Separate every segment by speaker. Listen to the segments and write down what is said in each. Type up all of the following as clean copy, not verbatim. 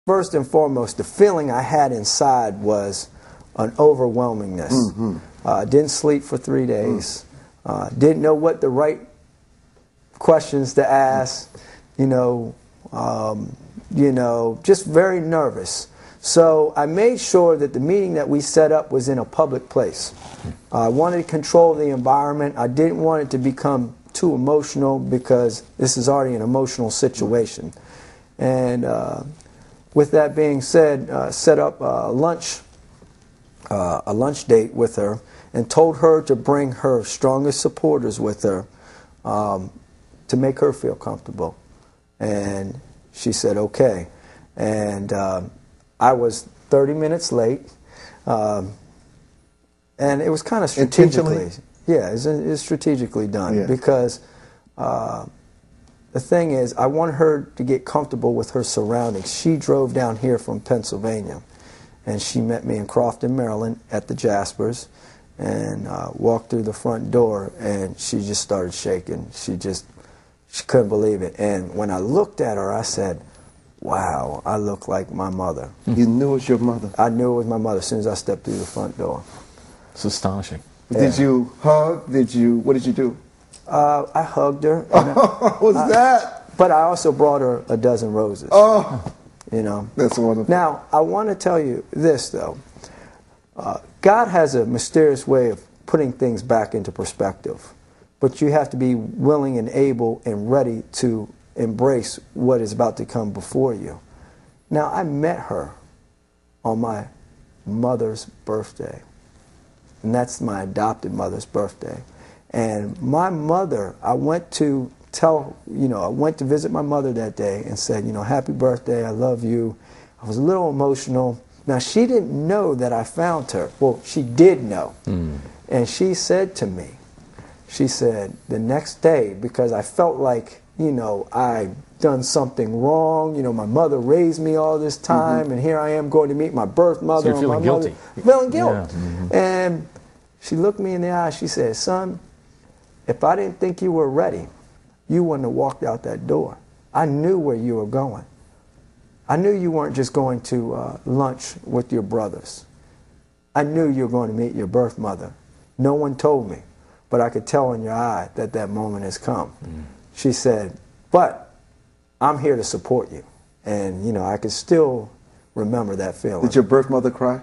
Speaker 1: First and foremost, the feeling I had inside was an overwhelmingness. Didn't sleep for 3 days. Didn't know what the right questions to ask. Just very nervous. So I made sure that the meeting that we set up was in a public place. I wanted to control the environment. I didn't want it to become too emotional because this is already an emotional situation. And with that being said, set up a lunch date with her and told her to bring her strongest supporters with her to make her feel comfortable. And she said, okay. And I was 30 minutes late. And it was kind of strategically. Yeah, it's strategically done because the thing is, I want her to get comfortable with her surroundings. She drove down here from Pennsylvania, and she met me in Crofton, Maryland at the Jaspers, and walked through the front door, and she just started shaking. She couldn't believe it. And when I looked at her, I said, wow, I look like my mother.
Speaker 2: You knew it was your mother?
Speaker 1: I knew it was my mother as soon as I stepped through the front door.
Speaker 3: It's astonishing.
Speaker 2: Yeah. Did you hug? What did you do?
Speaker 1: I hugged her.
Speaker 2: What was that?
Speaker 1: But I also brought her a dozen roses.
Speaker 2: Oh,
Speaker 1: that's
Speaker 2: wonderful.
Speaker 1: Now, I want to tell you this, though. God has a mysterious way of putting things back into perspective. But you have to be willing and able and ready to embrace what is about to come before you. Now, I met her on my mother's birthday. And that's my adopted mother's birthday. And my mother, I went to visit my mother that day and said, happy birthday, I love you. I was a little emotional. Now, she didn't know that I found her. Well, she did know. And she said to me, she said, the next day, because I felt like, I'd done something wrong. My mother raised me all this time, and here I am going to meet my birth mother.
Speaker 3: So you're feeling guilty.
Speaker 1: Feeling guilt. Yeah. And she looked me in the eye. She said, son, if I didn't think you were ready, you wouldn't have walked out that door. I knew where you were going. I knew you weren't just going to lunch with your brothers. I knew you were going to meet your birth mother. No one told me, but I could tell in your eye that that moment has come. She said, but I'm here to support you. And, I could still remember that feeling.
Speaker 2: Did your birth mother cry?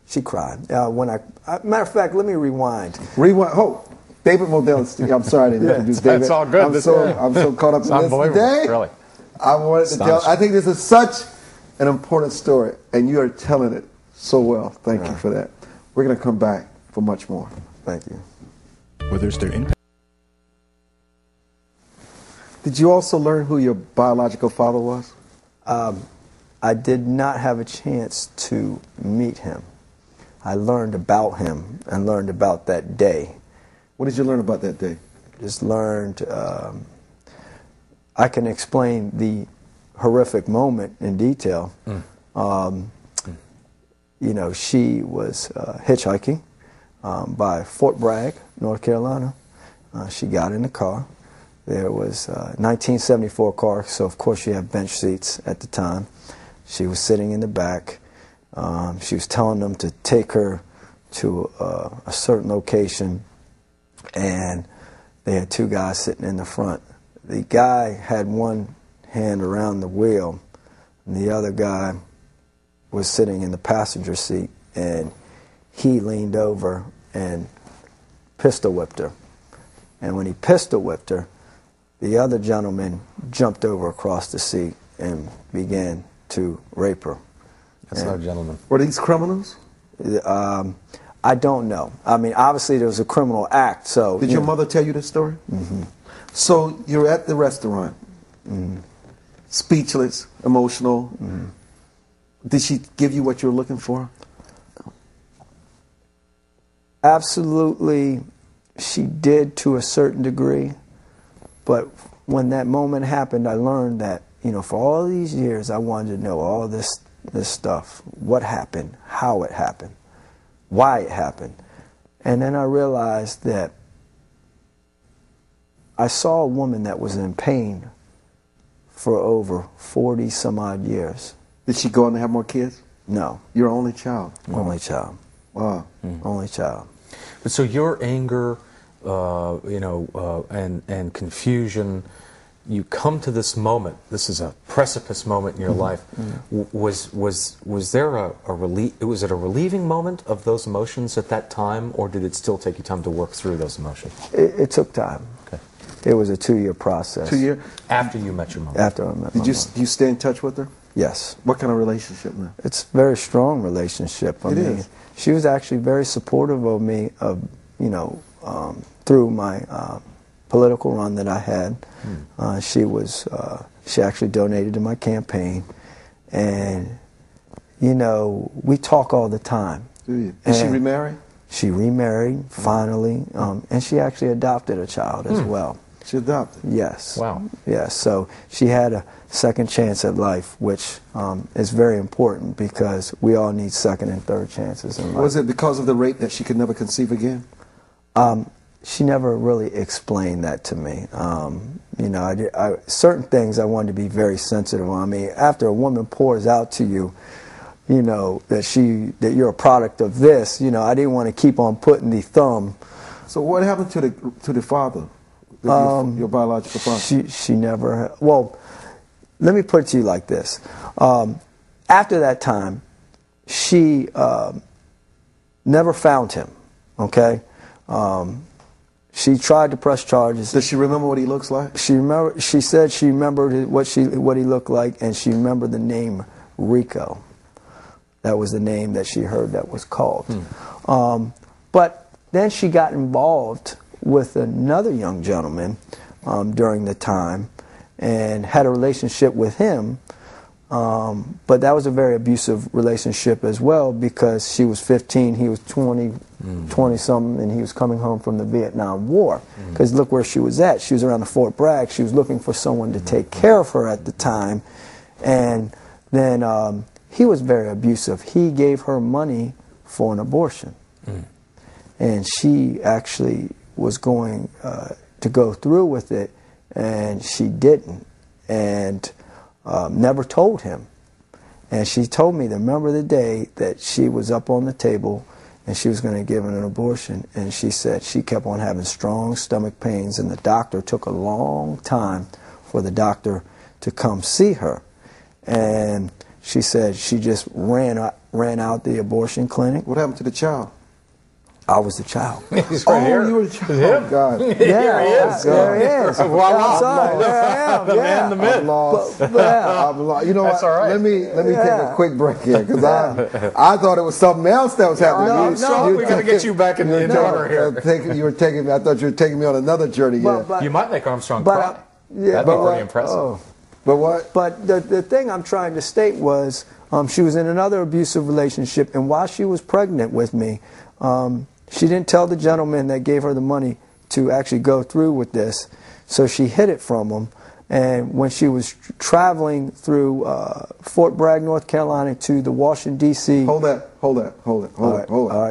Speaker 1: She cried. Matter of fact, let me rewind.
Speaker 2: Rewind. Oh, David Modell. I'm sorry I didn't introduce David.
Speaker 3: That's all good.
Speaker 2: I'm so caught up in this today.
Speaker 3: Really.
Speaker 2: I wanted to tell. I think this is such an important story, and you are telling it so well. Thank you for that. We're going to come back for much more.
Speaker 1: Thank you.
Speaker 4: Whether it's their impact.
Speaker 2: Did you also learn who your biological father was?
Speaker 1: I did not have a chance to meet him. I learned about him and learned about that day.
Speaker 2: What did you learn about that day?
Speaker 1: Just learned, I can explain the horrific moment in detail. She was hitchhiking by Fort Bragg, North Carolina. She got in the car. There was a 1974 car, so of course you have bench seats at the time. She was sitting in the back. She was telling them to take her to a certain location, and they had two guys sitting in the front. The guy had one hand around the wheel, and the other guy was sitting in the passenger seat, and he leaned over and pistol whipped her. And when he pistol whipped her, the other gentleman jumped over across the seat and began to rape her.
Speaker 3: That's not a gentleman.
Speaker 2: Were these criminals?
Speaker 1: I don't know. I mean, obviously there was a criminal act, so...
Speaker 2: Did your mother tell you this story? So you're at the restaurant, speechless, emotional. Did she give you what you were looking for?
Speaker 1: Absolutely, she did to a certain degree. But when that moment happened, I learned that, for all these years, I wanted to know all this stuff. What happened, how it happened, why it happened. And then I realized that I saw a woman that was in pain for over 40 some odd years.
Speaker 2: Did she go on to have more kids?
Speaker 1: No.
Speaker 2: Your only child?
Speaker 1: Only child.
Speaker 2: Wow.
Speaker 1: Only child.
Speaker 3: But so your anger, and confusion, you come to this moment. This is a precipice moment in your life. Was there a relief? Was it a relieving moment of those emotions at that time, or did it still take you time to work through those emotions?
Speaker 1: It took time.
Speaker 3: Okay.
Speaker 1: It was a 2-year process.
Speaker 2: 2 years?
Speaker 3: After you met your mom.
Speaker 1: After I met my
Speaker 2: Do
Speaker 1: mom.
Speaker 2: you stay in touch with her?
Speaker 1: Yes.
Speaker 2: What kind of relationship now?
Speaker 1: It's a very strong relationship. I mean,
Speaker 2: is.
Speaker 1: she was actually very supportive of me, through my political run that I had. She actually donated to my campaign, and we talk all the time.
Speaker 2: Do you? Did she remarry?
Speaker 1: She remarried finally, and she actually adopted a child as well.
Speaker 2: She adopted?
Speaker 1: Yes.
Speaker 3: Wow.
Speaker 1: Yes. So she had a second chance at life, which is very important because we all need second and third chances in life.
Speaker 2: Was it because of the rape that she could never conceive again?
Speaker 1: She never really explained that to me. Certain things I wanted to be very sensitive on. I mean, after a woman pours out to you, that you're a product of this, I didn't want to keep on putting the thumb.
Speaker 2: So what happened to the father, your biological father?
Speaker 1: She never. Well, let me put it to you like this. After that time, she never found him. Okay. She tried to press charges.
Speaker 2: Does she remember what he looks like?
Speaker 1: She said she remembered what he looked like, and she remembered the name Rico. That was the name that she heard that was called. But then she got involved with another young gentleman during the time, and had a relationship with him. But that was a very abusive relationship as well, because she was 15, he was 20-something, and he was coming home from the Vietnam War. Because look where she was at. She was around the Fort Bragg. She was looking for someone to take care of her at the time. And then he was very abusive. He gave her money for an abortion. And she actually was going to go through with it, and she didn't. And never told him. And she told me to remember the day that she was up on the table and she was going to give him an abortion, and she said she kept on having strong stomach pains, and the doctor took a long time for the doctor to come see her. And she said she just ran out the abortion clinic.
Speaker 2: What happened to the child?
Speaker 1: I was the child.
Speaker 3: He's right here.
Speaker 2: You were the child. Oh, God.
Speaker 1: Yeah,
Speaker 3: Here he is.
Speaker 1: There he is.
Speaker 3: Voila.
Speaker 1: I'm sorry. There I am.
Speaker 3: The man, the myth.
Speaker 2: I'm lost.
Speaker 1: But, yeah.
Speaker 2: I'm lost. You know
Speaker 3: That's
Speaker 2: what?
Speaker 3: all right.
Speaker 2: Let me take a quick break here, because I thought it was something else that was happening.
Speaker 3: No, we got to get you back in the order here.
Speaker 2: You were taking me. I thought you were taking me on another journey.
Speaker 1: But-
Speaker 3: You might make Armstrong cry. That'd be pretty impressive.
Speaker 2: But what?
Speaker 1: But the thing I'm trying to state was she was in another abusive relationship, and while she was pregnant with me, she didn't tell the gentleman that gave her the money to actually go through with this, so she hid it from him. And when she was traveling through Fort Bragg, North Carolina to the Washington, D.C.
Speaker 2: Hold that.
Speaker 1: All right.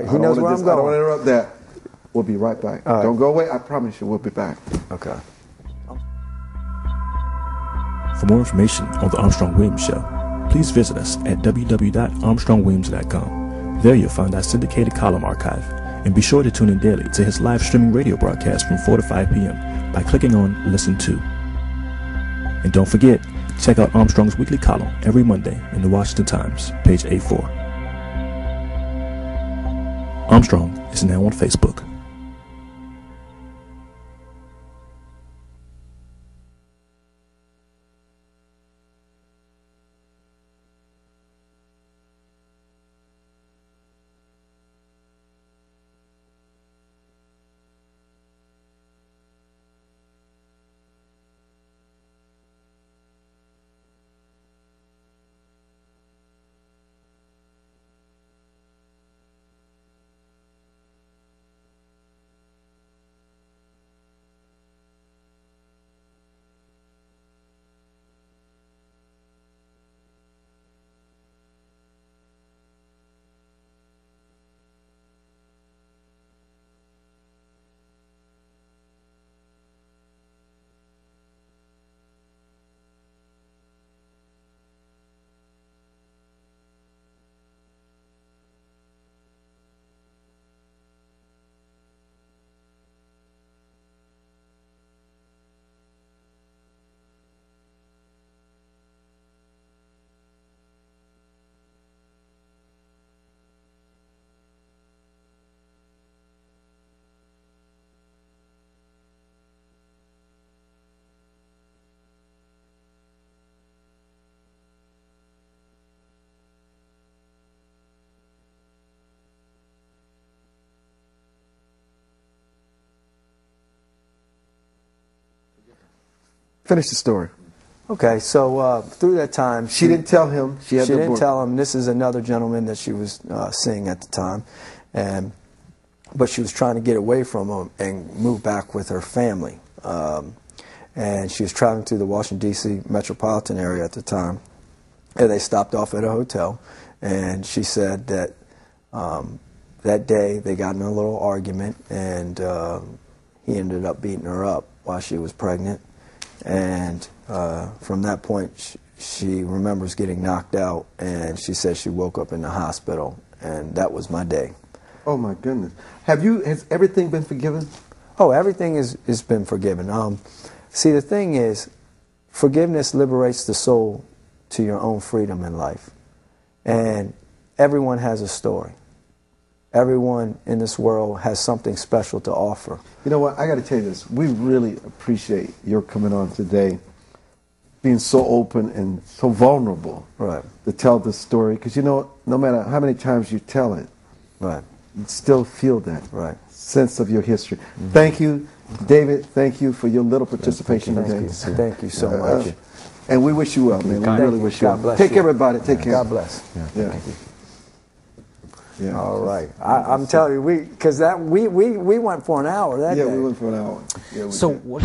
Speaker 1: He knows where I'm going.
Speaker 2: I don't want to interrupt that. We'll be right back.
Speaker 1: All right.
Speaker 2: Don't go away. I promise you we'll be back.
Speaker 1: Okay.
Speaker 4: For more information on The Armstrong Williams Show, please visit us at www.armstrongwilliams.com. There you'll find our syndicated column archive, and be sure to tune in daily to his live streaming radio broadcast from 4 to 5 p.m. by clicking on Listen To. And don't forget, check out Armstrong's weekly column every Monday in the Washington Times, page A4. Armstrong is now on Facebook.
Speaker 2: Finish the story.
Speaker 1: Okay, so through that time,
Speaker 2: she didn't tell him she had.
Speaker 1: She didn't tell him. This is another gentleman that she was seeing at the time, but she was trying to get away from him and move back with her family. And she was traveling through the Washington D.C. metropolitan area at the time, and they stopped off at a hotel. And she said that that day they got in a little argument, and he ended up beating her up while she was pregnant. And from that point, she remembers getting knocked out, and she said she woke up in the hospital, and that was my day.
Speaker 2: Oh my goodness! Has everything been forgiven?
Speaker 1: Oh, everything has been forgiven. See, the thing is, forgiveness liberates the soul to your own freedom in life, and everyone has a story. Everyone in this world has something special to offer.
Speaker 2: You know what? I got to tell you this. We really appreciate your coming on today, being so open and so vulnerable,
Speaker 1: right,
Speaker 2: to tell this story. Because you know, no matter how many times you tell it,
Speaker 1: right,
Speaker 2: you still feel that
Speaker 1: right
Speaker 2: sense of your history. Mm-hmm. Thank you, David. Thank you for your little participation today.
Speaker 1: Thank you so much.
Speaker 2: And we wish you well, man. We really wish you well.
Speaker 1: Bless
Speaker 2: Take
Speaker 1: you.
Speaker 2: care, everybody. Take care.
Speaker 1: God bless.
Speaker 2: Yeah. Thank you. Yeah.
Speaker 1: All right. I'm telling you, we went for an hour that day.
Speaker 2: Yeah, we went for an hour. Yeah,
Speaker 3: so
Speaker 2: did.
Speaker 3: What?